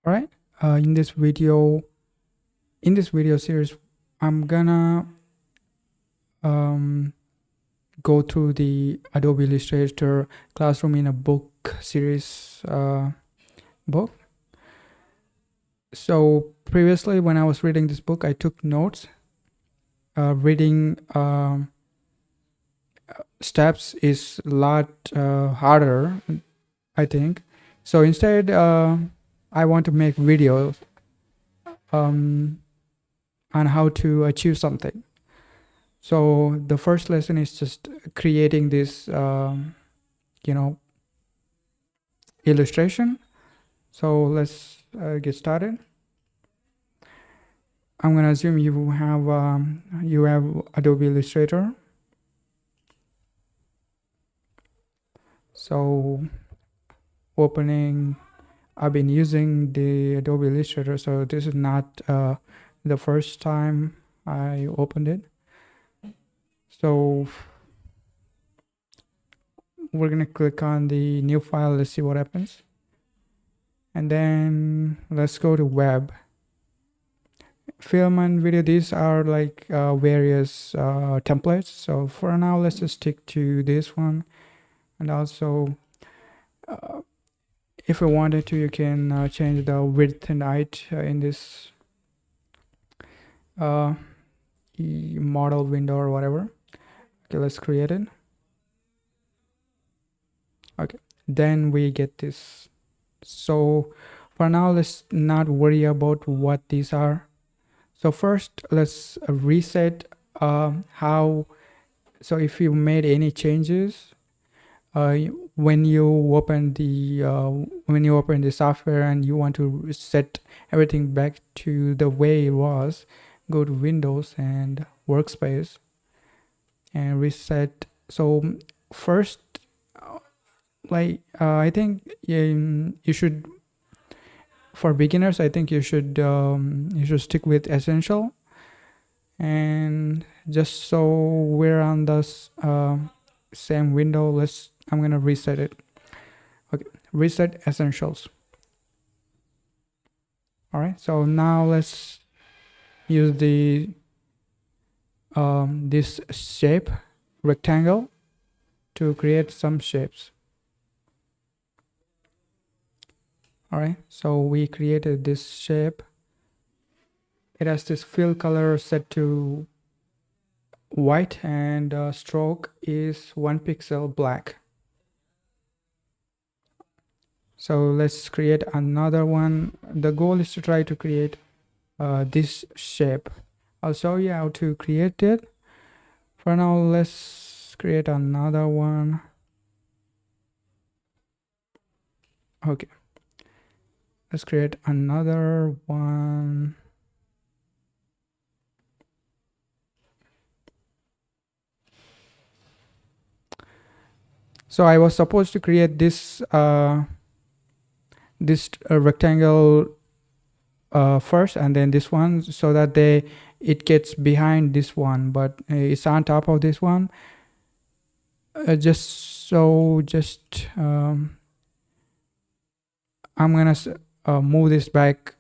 All right. In this video series, I'm gonna go through the Adobe Illustrator Classroom in a Book series book. So previously, when I was reading this book, I took notes. Reading steps is a lot harder, I think. So instead, I want to make videos on how to achieve something. So the first lesson is just creating this, illustration. So let's get started. I'm gonna assume you have Adobe Illustrator. So opening, I've been using the Adobe Illustrator, so this is not the first time I opened it. So we're gonna click on the new file. Let's see what happens. And then let's go to web. Film and video, these are like various templates. So for now, let's just stick to this one. And also, if you wanted to, you can change the width and height in this model window or whatever. Okay, let's create it. Okay, then we get this. So for now, let's not worry about what these are. So first, let's reset how. So if you made any changes when you open the software and you want to set everything back to the way it was, go to Windows and Workspace and reset. So first, I think you should, for beginners, I think you should stick with Essential. And just so we're on this same window, I'm gonna reset it. Okay, reset Essentials. All right, so now let's use the this shape rectangle to create some shapes. All right, so we created this shape. It has this fill color set to white and stroke is 1 pixel black. So let's create another one. The goal is to try to create this shape. I'll show you how to create it. For now, let's create another one. Okay, let's create another one. So I was supposed to create this rectangle first, and then this one, so that it gets behind this one, but it's on top of this one. I'm gonna move this back.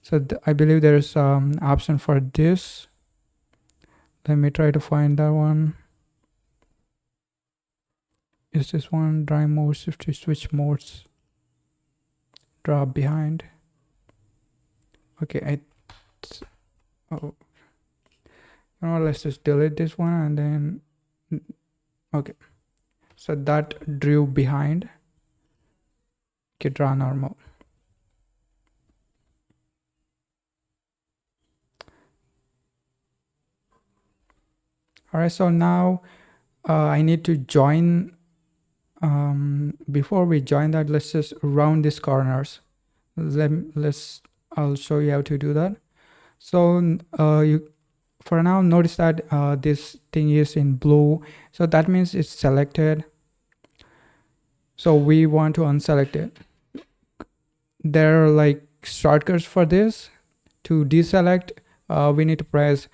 So I believe there's option for this. Let me try to find that one. Is this one? Dry mode, shift to switch modes, drop behind. Okay, let's just delete this one and then, okay, so that drew behind. Okay, draw normal. All right, so now I need to join. Before we join that, let's just round these corners. I'll show you how to do that. So you, for now, notice that this thing is in blue, so that means it's selected. So we want to unselect it. There are like shortcuts for this. To deselect, we need to press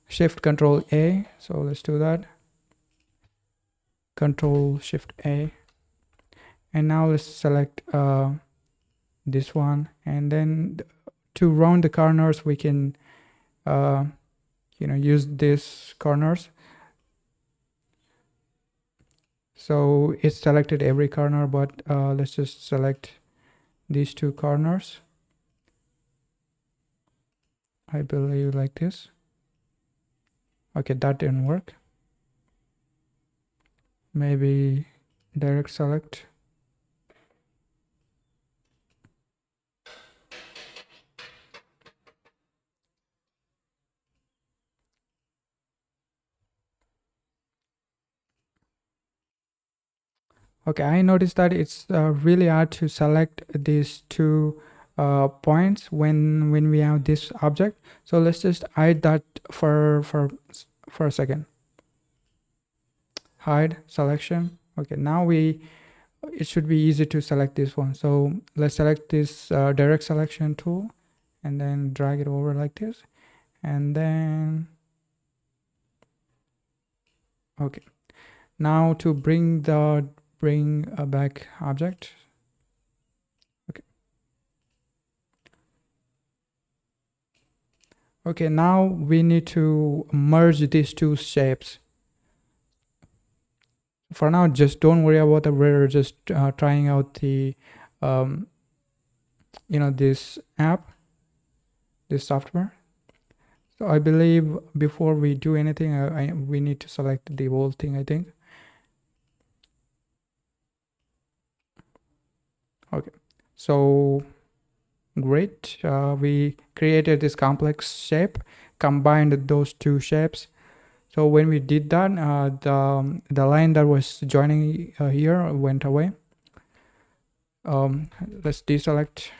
Shift Control A. So let's do that. Control Shift A. And now let's select this one, and then to round the corners we can use these corners. So it's selected every corner, but let's just select these two corners, I believe, like this. Okay, that didn't work. Maybe direct select. Okay, I noticed that it's really hard to select these two points when we have this object. So let's just hide that for a second. Hide selection. Okay, now it should be easy to select this one. So let's select this direct selection tool and then drag it over like this, and then okay. Now to bring a back object. Okay. Okay, now we need to merge these two shapes. For now, just don't worry about that. We're just trying out the this app, this software. So I believe before we do anything, we need to select the whole thing, I think. Okay, so great. We created this complex shape, combined those two shapes. So when we did that, the line that was joining here went away. Let's deselect.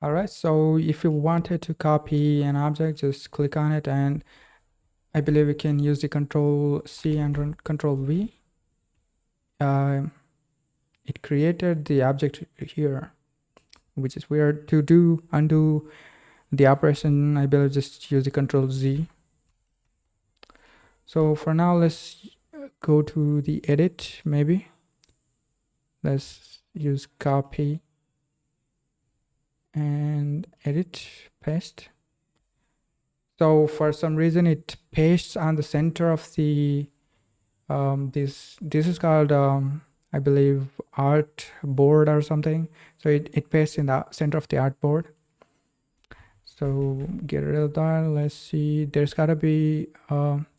All right, so if you wanted to copy an object, just click on it, and I believe we can use the Control C and Control V. It created the object here, which is weird. To undo the operation, I believe just use the Control Z. So for now, let's go to the edit, maybe. Let's use copy and edit, paste. So for some reason it pastes on the center of the this is called I believe art board or something. So it pastes in the center of the art board. So get rid of that. Let's see, there's gotta be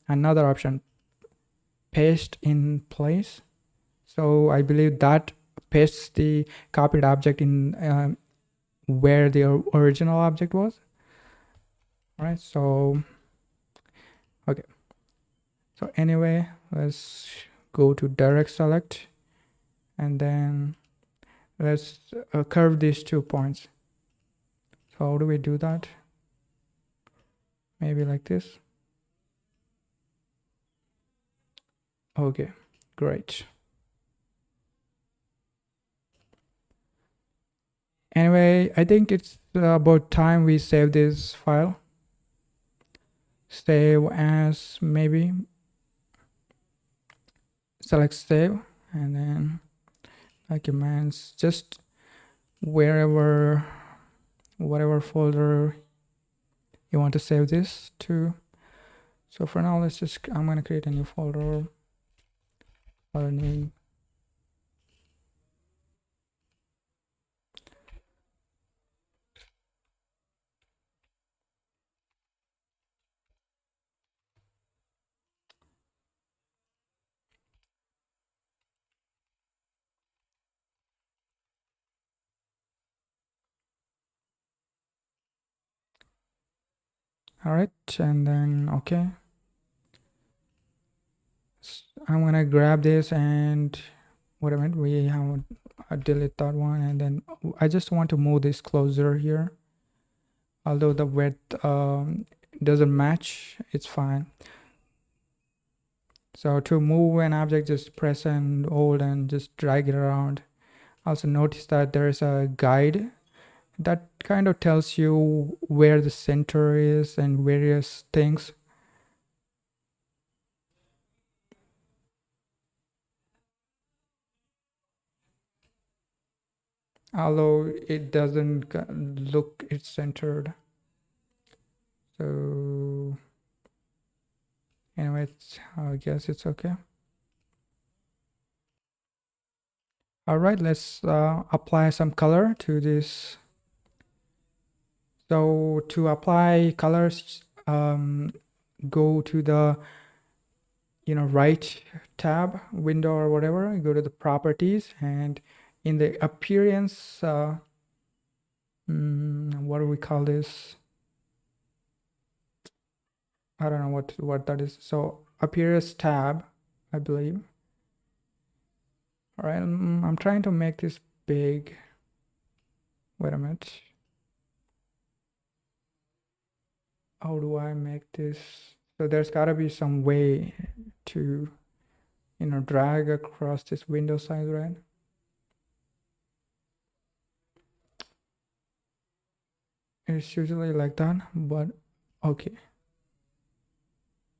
another option, paste in place. So I believe that pastes the copied object in where the original object was. All right, so okay, so anyway, let's go to direct select, and then let's curve these 2 points. So how do we do that? Maybe like this. Okay, great. Anyway, I think it's about time we save this file. Save as, maybe. Select save, and then documents, just whatever folder you want to save this to. So for now, I'm gonna create a new folder. File name. All right, and then okay. I'm gonna grab this and wait a minute, we have delete that one, and then I just want to move this closer here. Although the width doesn't match, it's fine. So to move an object, just press and hold and just drag it around. Also notice that there is a guide that kind of tells you where the center is and various things. although it doesn't look it's centered. So anyway, I guess it's okay. All right, let's apply some color to this. So to apply colors, go to the right tab window or whatever, go to the properties, and in the appearance, what do we call this? I don't know what that is. So appearance tab, I believe. All right, I'm trying to make this big. Wait a minute. How do I make this? So there's got to be some way to drag across this window size, right? It's usually like that, but okay.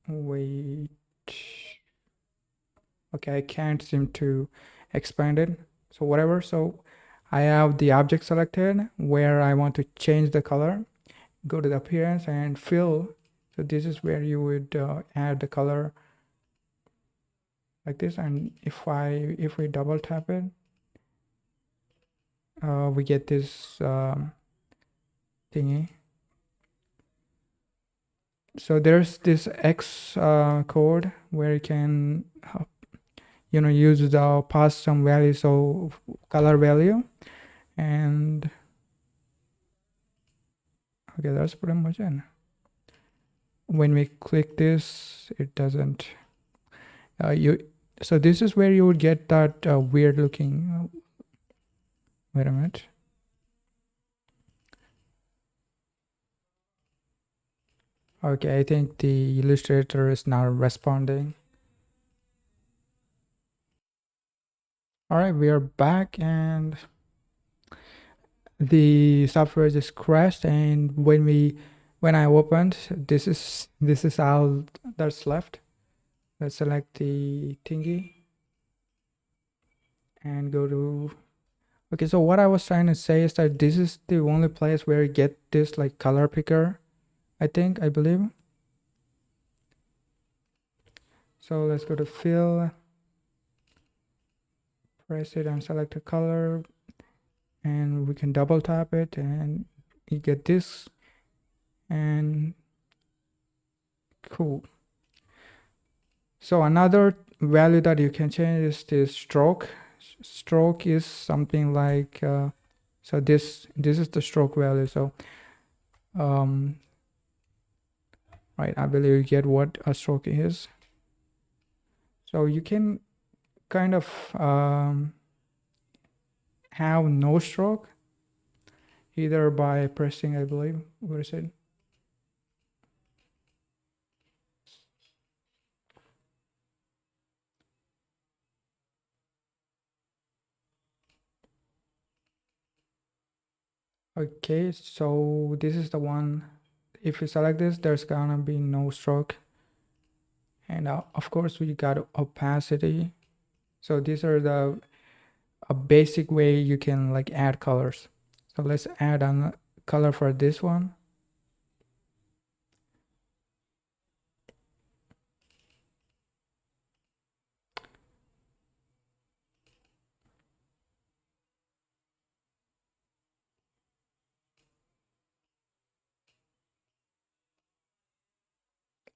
Wait. Okay, I can't seem to expand it. So whatever. So I have the object selected where I want to change the color. Go to the appearance and fill. So this is where you would add the color like this. And if we double tap it, we get this thingy. So there's this X code where you can use the pass some value, so color value, and okay, that's pretty much it. When we click this, it doesn't so this is where you would get that weird looking wait a minute. Okay, I think the illustrator is now responding. All right, we are back, and the software just crashed, and when I opened, this is all that's left. Let's select the thingy and go to okay. So what I was trying to say is that this is the only place where you get this like color picker, I believe. So let's go to fill, press it and select a color, and we can double tap it and you get this, and cool. So another value that you can change is this stroke. Stroke is something like so this is the stroke value. So right, I believe you get what a stroke is. So you can kind of have no stroke either by pressing, I believe, what is it? Okay, so this is the one. If you select this, there's gonna be no stroke. And of course we got opacity. So these are a basic way you can like add colors. So let's add a color for this one.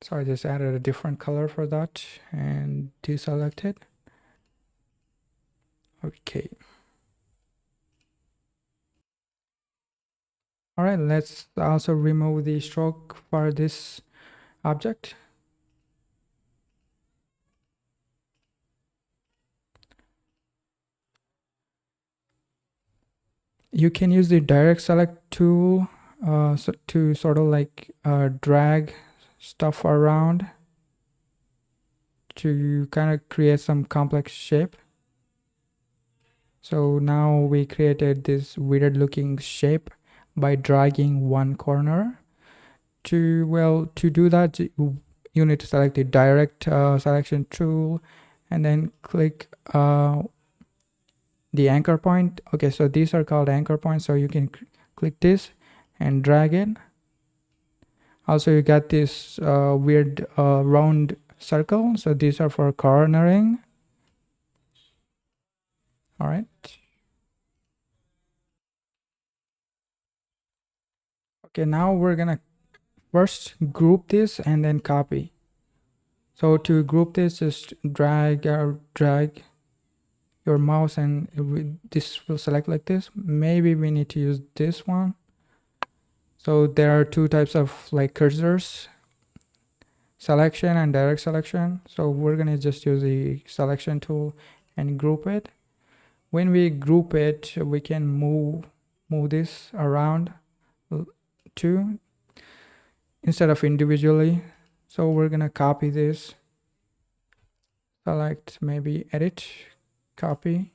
So I just added a different color for that and deselect it. Okay. All right, let's also remove the stroke for this object. You can use the direct select tool to sort of like drag stuff around to kind of create some complex shape. So now we created this weird looking shape by dragging one corner. To do that, you need to select the direct selection tool and then click the anchor point. Okay, so these are called anchor points. So you can click this and drag it. Also, you got this weird round circle. So these are for cornering. All right. Okay, now we're gonna first group this and then copy. So to group this, just drag your mouse and this will select like this. Maybe we need to use this one. So there are two types of like cursors, selection and direct selection. So we're gonna just use the selection tool and group it. When we group it, we can move this around too instead of individually. So we're gonna copy this, select, maybe edit, copy.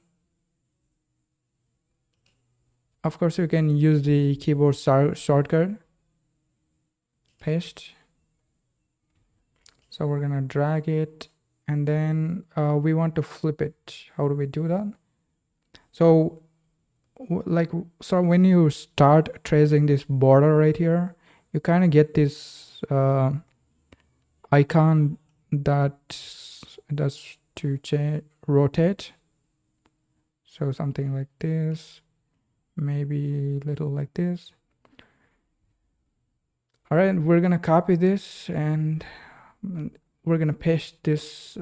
Of course, you can use the keyboard shortcut, paste. So we're gonna drag it, and then we want to flip it. How do we do that? So so when you start tracing this border right here, you kind of get this icon that does to rotate. So something like this, maybe little like this. All right, we're gonna copy this and we're gonna paste this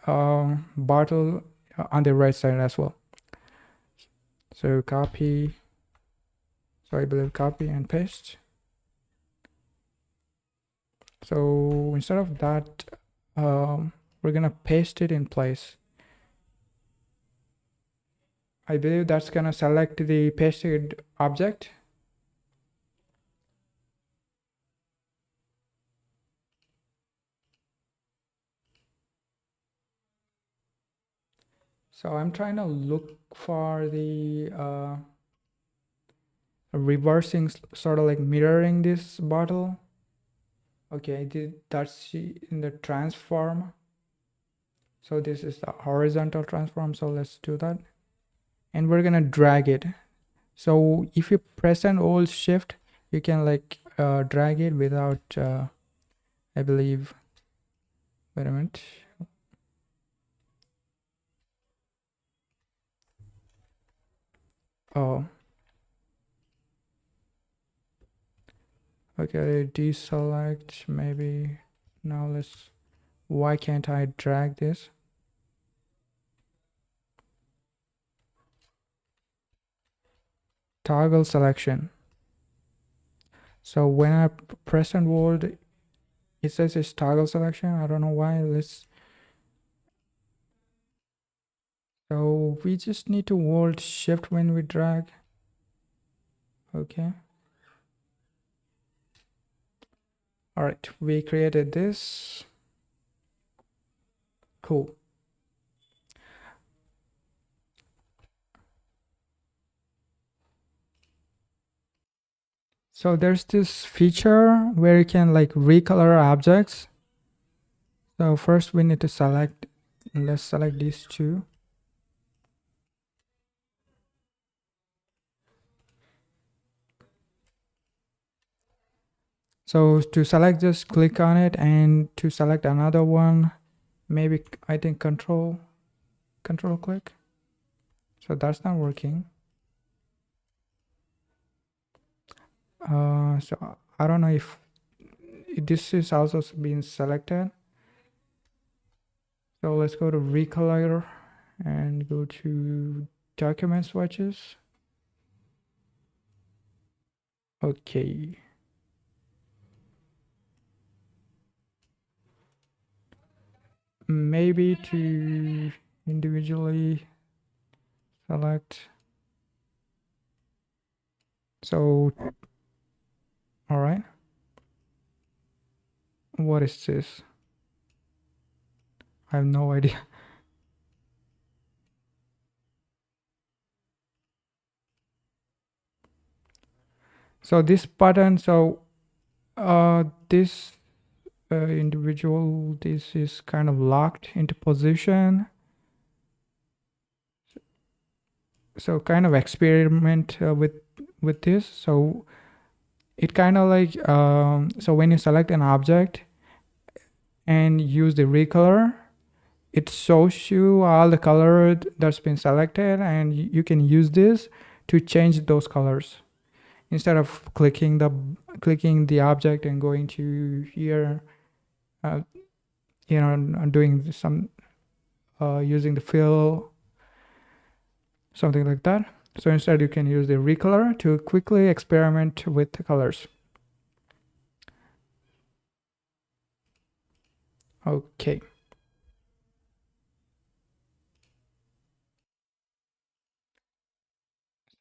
bottle on the right side as well. So copy, so I believe copy and paste. So instead of that, we're gonna paste it in place. I believe that's gonna select the pasted object. So I'm trying to look for the reversing, sort of like mirroring this bottle. Okay, that's in the transform. So this is the horizontal transform. So let's do that. And we're gonna drag it. So if you press and hold shift, you can like drag it without, I believe, wait a minute. Oh, okay, deselect maybe. Now why can't I drag this? Toggle selection. So when I press and hold, it says it's toggle selection. I don't know why. So we just need to hold shift when we drag. Okay. All right, we created this. Cool. So there's this feature where you can like recolor objects. So first we need to select, let's select these two. So to select, just click on it, and to select another one, maybe I think control click. So that's not working. So I don't know if this is also being selected. So let's go to recolor and go to document swatches. Okay. Maybe to individually select. So, all right. What is this? I have no idea. So this button, so this individual, this is kind of locked into position. So kind of experiment with this. So it kind of like so when you select an object and use the recolor, it shows you all the color that's been selected, and you can use this to change those colors instead of clicking the object and going to here, uh, doing some using the fill, something like that. So instead you can use the recolor to quickly experiment with the colors. Okay,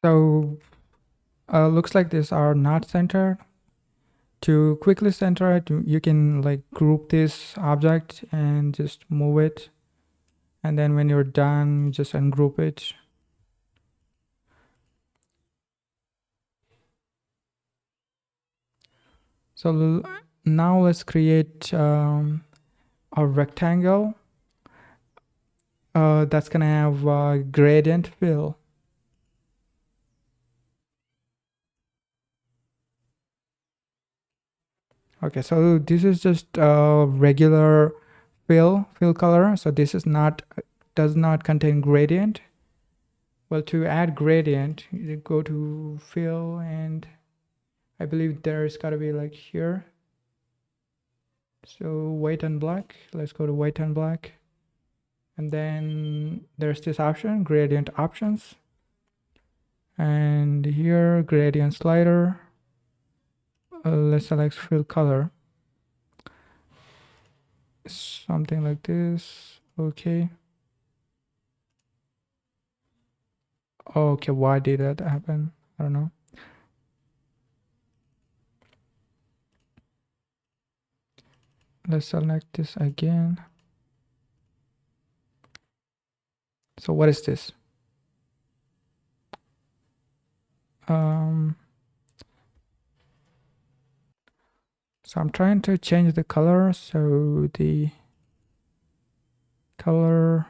so looks like these are not centered. To quickly center it, you can like group this object and just move it, and then when you're done, just ungroup it. So now let's create a rectangle that's gonna have a gradient fill. Okay, so this is just a regular fill color. So this is not does not contain gradient. Well, to add gradient, you go to fill, and I believe there's gotta be like here. So white and black. Let's go to white and black. And then there's this option, gradient options. And here, gradient slider. Let's select fill color. Something like this. Okay. Okay, why did that happen? I don't know. Let's select this again. So what is this? Um, so I'm trying to change the color. So the color,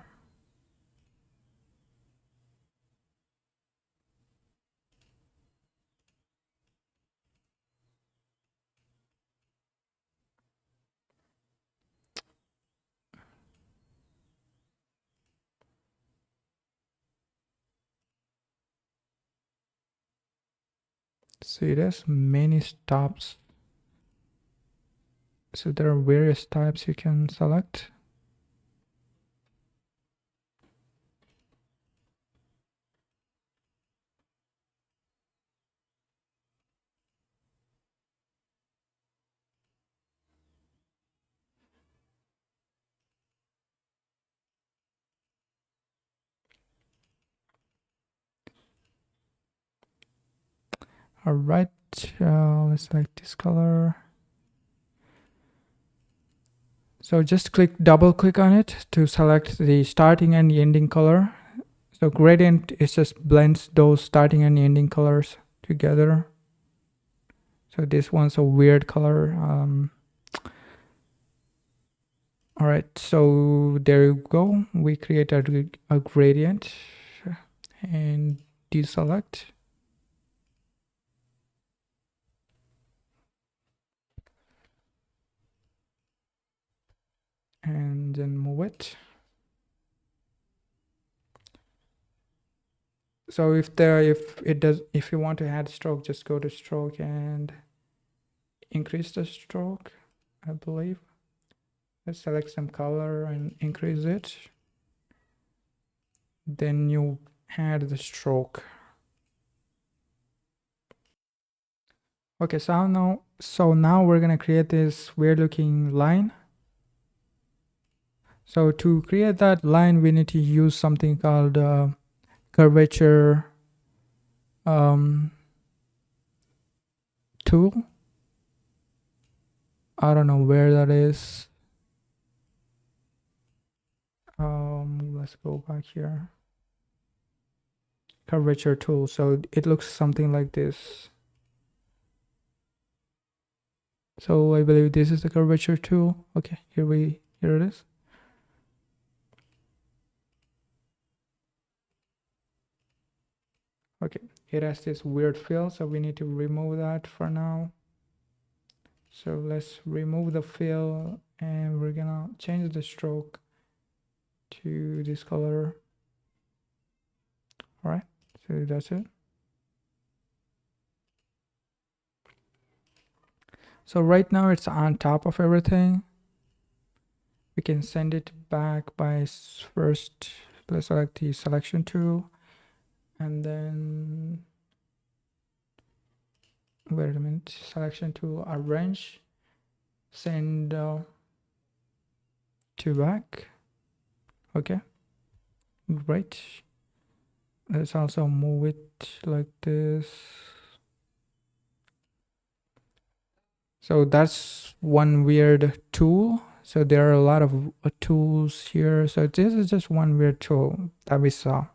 see there's many stops. So there are various types you can select. All right, let's select this color. So just double click on it to select the starting and the ending color. So gradient is just blends those starting and ending colors together. So this one's a weird color. All right, so there you go. We create a gradient and deselect. And then move it. So if you want to add stroke, just go to stroke and increase the stroke, I believe. Let's select some color and increase it. Then you add the stroke. Okay, so now we're gonna create this weird looking line. So to create that line, we need to use something called curvature tool. I don't know where that is. Let's go back here. Curvature tool. So it looks something like this. So I believe this is the curvature tool. Okay, here it is. Okay, it has this weird fill, so we need to remove that for now. So let's remove the fill, and we're gonna change the stroke to this color. All right, so that's it. So right now it's on top of everything. We can send it back by first, let's select the selection tool, and then wait a minute, selection tool, arrange, send to back. Okay, great. Let's also move it like this. So that's one weird tool. So there are a lot of tools here. So this is just one weird tool that we saw.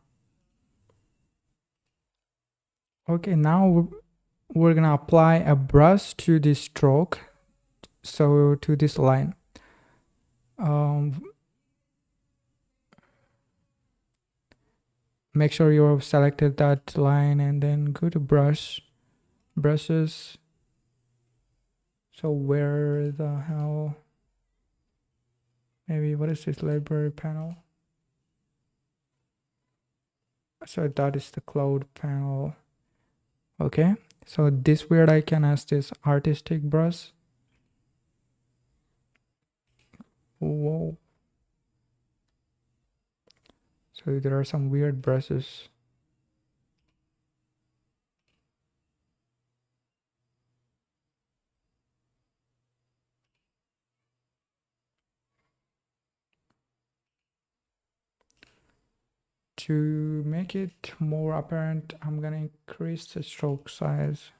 Okay, now we're gonna apply a brush to this stroke. So to this line. Make sure you've selected that line and then go to brushes. So where the hell, maybe what is this library panel? So that is the cloud panel. Okay, so this weird icon has this artistic brush. Whoa. So there are some weird brushes. To make it more apparent, I'm gonna increase the stroke size.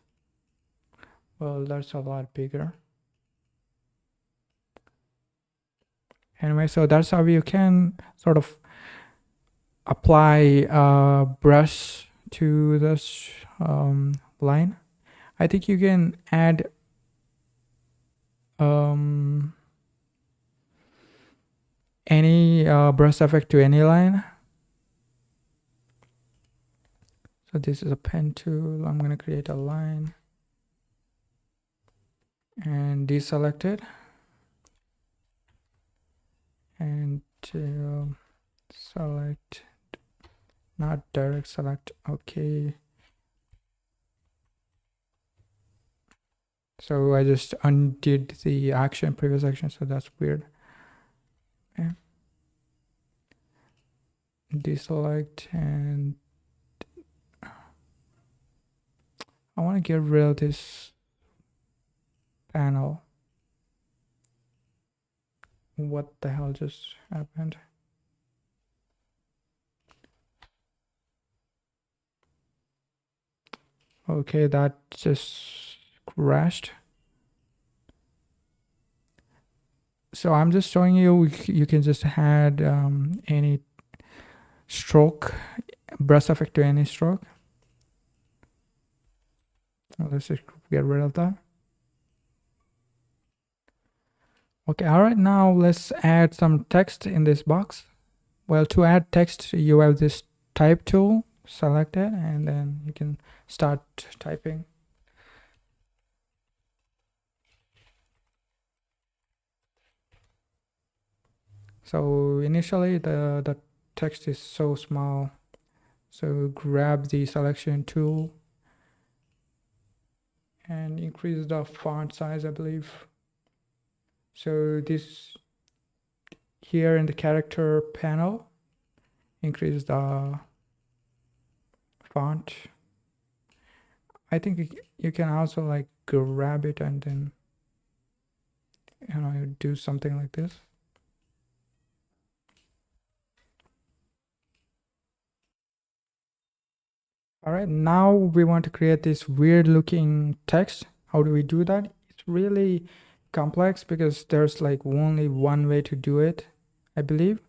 Well, that's a lot bigger. Anyway, so that's how you can sort of apply a brush to this line. I think you can add any brush effect to any line. So this is a pen tool. I'm going to create a line and deselect it and select, not direct select. Okay. So I just undid the action, previous action. So that's weird. Okay. Deselect, and I want to get rid of this panel. What the hell just happened? Okay, that just crashed. So I'm just showing you can just add any stroke, brush effect to any stroke. Let's just get rid of that. Okay, all right, now let's add some text in this box. Well, to add text, you have this type tool, select it, and then you can start typing. So initially the text is so small. So grab the selection tool and increase the font size, I believe. So this here in the character panel, increase the font. I think you can also like grab it and then do something like this. All right, now we want to create this weird looking text. How do we do that? It's really complex because there's like only one way to do it, I believe.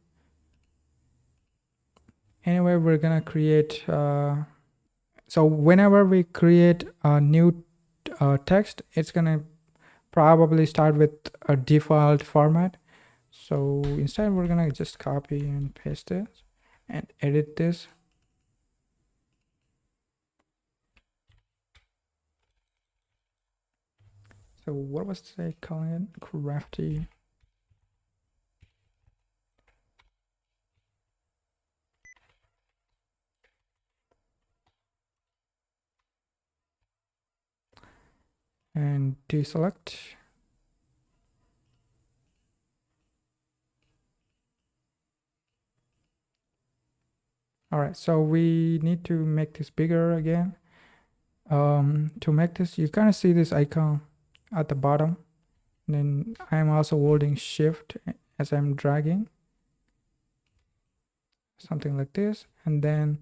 Anyway, we're gonna create so whenever we create a new text, it's gonna probably start with a default format. So instead we're gonna just copy and paste it and edit this. So what was I calling it? Crafty. And deselect. All right, so we need to make this bigger again. To make this, you kind of see this icon at the bottom. And then I'm also holding shift as I'm dragging. Something like this. And then,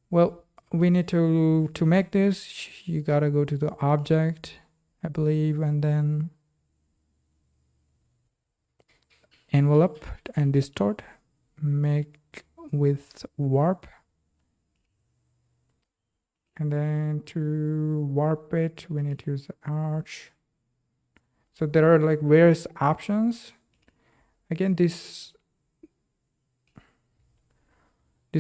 well, we need to make this, you gotta go to the object, I believe, and then envelope and distort, make with warp, and then to warp it we need to use the arch. So there are like various options. Again, this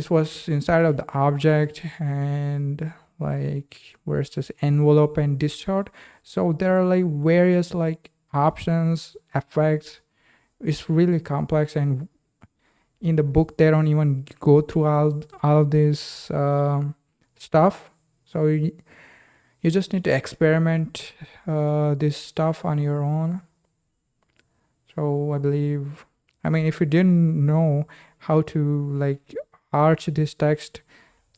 was inside of the object, and like where's this envelope and distort. So there are like various like options, effects. It's really complex, and in the book they don't even go through all of this stuff. So you just need to experiment this stuff on your own. So I believe, I mean, if you didn't know how to like arch this text,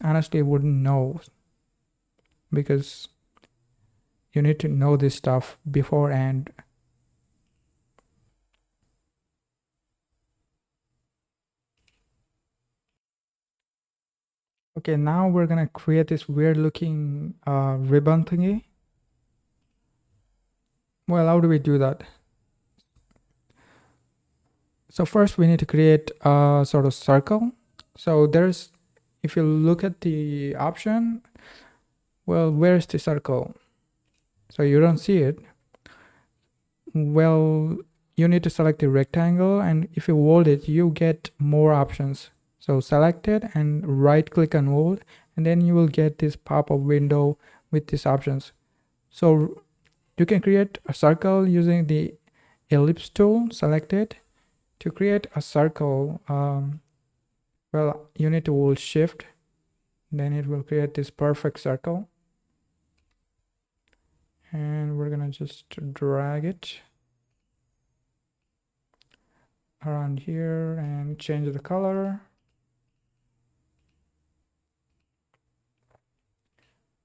honestly I wouldn't know, because you need to know this stuff beforehand. Okay, now we're gonna create this weird looking ribbon thingy. Well, how do we do that? So first we need to create a sort of circle. So there's, if you look at the option, well, where's the circle? So you don't see it. Well, you need to select the rectangle, and if you hold it, you get more options. So select it and right click and hold, and then you will get this pop-up window with these options. So you can create a circle using the ellipse tool. Select it. To create a circle, well, you need to hold shift, then it will create this perfect circle, and we're gonna just drag it around here and change the color.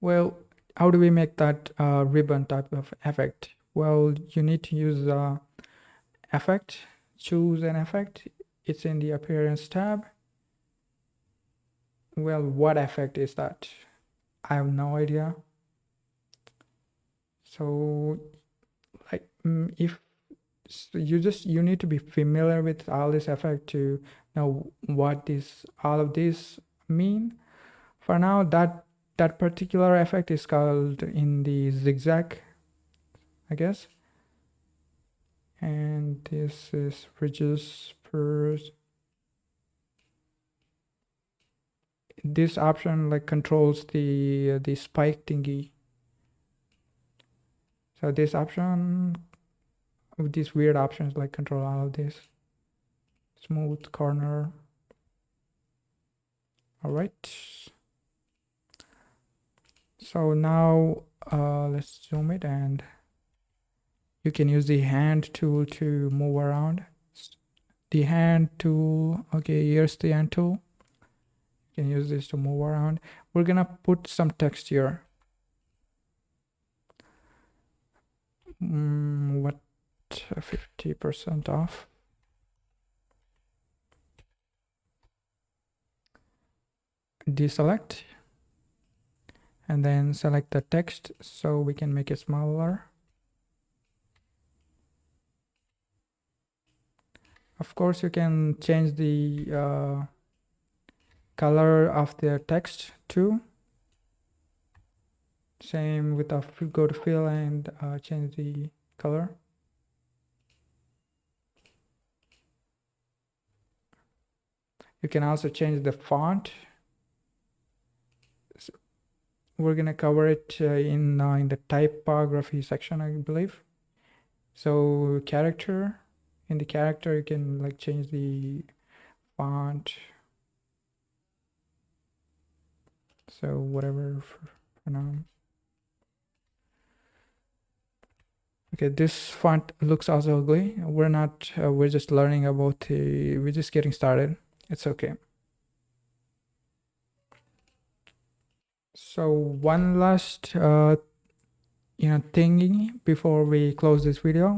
Well, how do we make that ribbon type of effect? Well, you need to use effect, choose an effect. It's in the appearance tab. Well, what effect is that? I have no idea. So like if so you need to be familiar with all this effect to know what this all of this mean. For now, that particular effect is called in the zigzag, I guess, and this is reduce per. This option like controls the spike thingy. So this option, with these weird options, like control all of this. Smooth corner. All right. So now let's zoom it, and you can use the hand tool to move around. The hand tool, okay, here's the hand tool. You can use this to move around. We're gonna put some text here. What, 50% off? Deselect, and then select the text so we can make it smaller. Of course, you can change the color of the text too. Same with the go to fill and change the color. You can also change the font. we're gonna cover it in the typography section, I believe. So character, in the character you can like change the font, so whatever for now. Okay, this font looks also ugly. We're not we're just learning about the, we're just getting started. It's okay. So one last thingy before we close this video,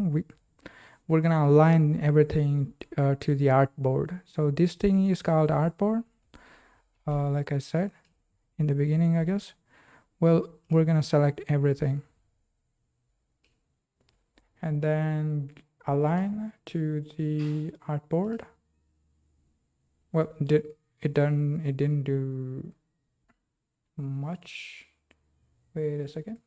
we're gonna align everything to the artboard. So this thing is called artboard, like I said in the beginning, I guess. Well, we're gonna select everything and then align to the artboard. Well, it didn't do much. Wait a second.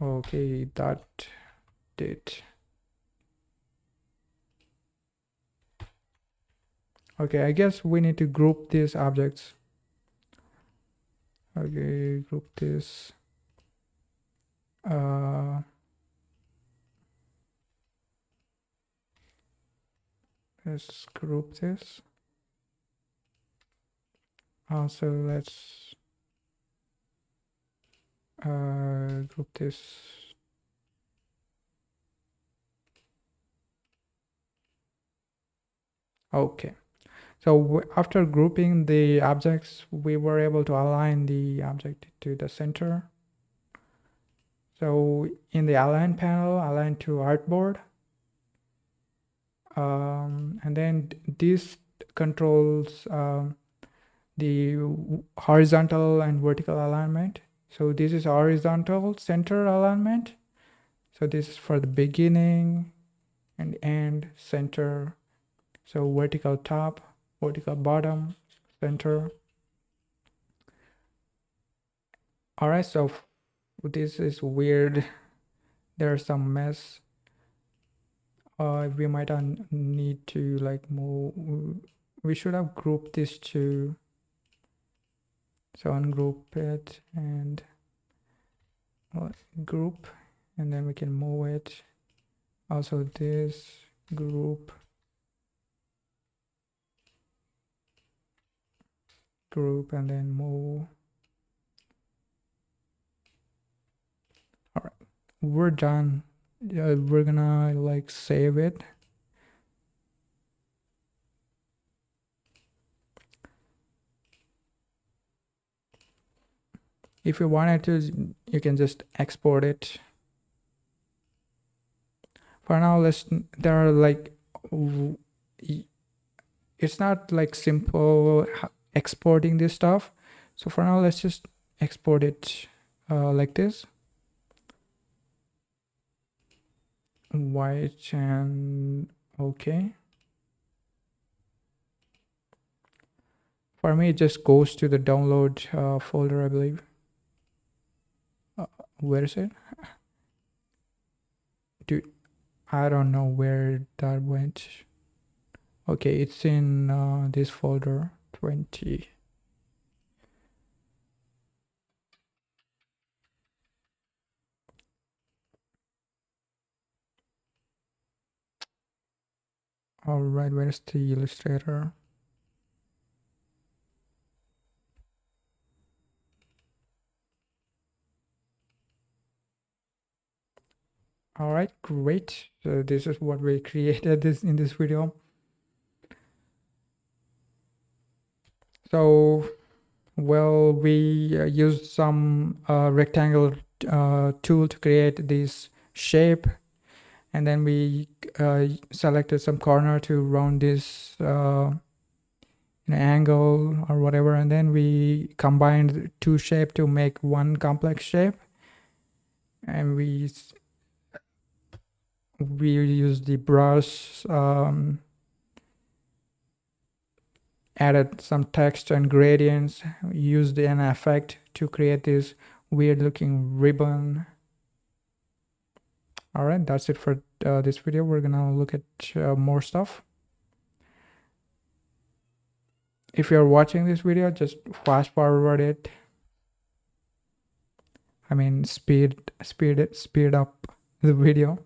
Okay, that did. Okay, I guess we need to group these objects. Okay, group this. Let's group this. Also, let's group this. Okay. So after grouping the objects, we were able to align the object to the center. So in the align panel, align to artboard. And then this controls the horizontal and vertical alignment. So this is horizontal center alignment. So this is for the beginning and end, center. So vertical top, vertical bottom, center. All right, so this is weird. There's some mess. We might need to like move. We should have grouped this too. So ungroup it and group, and then we can move it. Also this group, and then move. All right, we're done. We're gonna like save it. If you wanted to, you can just export it. For now, there are like, it's not like simple exporting this stuff. So for now, let's just export it like this. White and okay. For me, it just goes to the download folder, I believe. Where is it? I don't know where that went. Okay, it's in this folder 20. All right, where's the illustrator? All right, great. So this is what we created in this video. So, well, we used some rectangle tool to create this shape, and then we selected some corner to round this an angle or whatever, and then we combined two shapes to make one complex shape, and we used the brush, added some text and gradients, used an effect to create this weird looking ribbon. All right, that's it for this video. We're gonna look at more stuff. if you're watching this video, just fast forward it. I mean, speed up the video.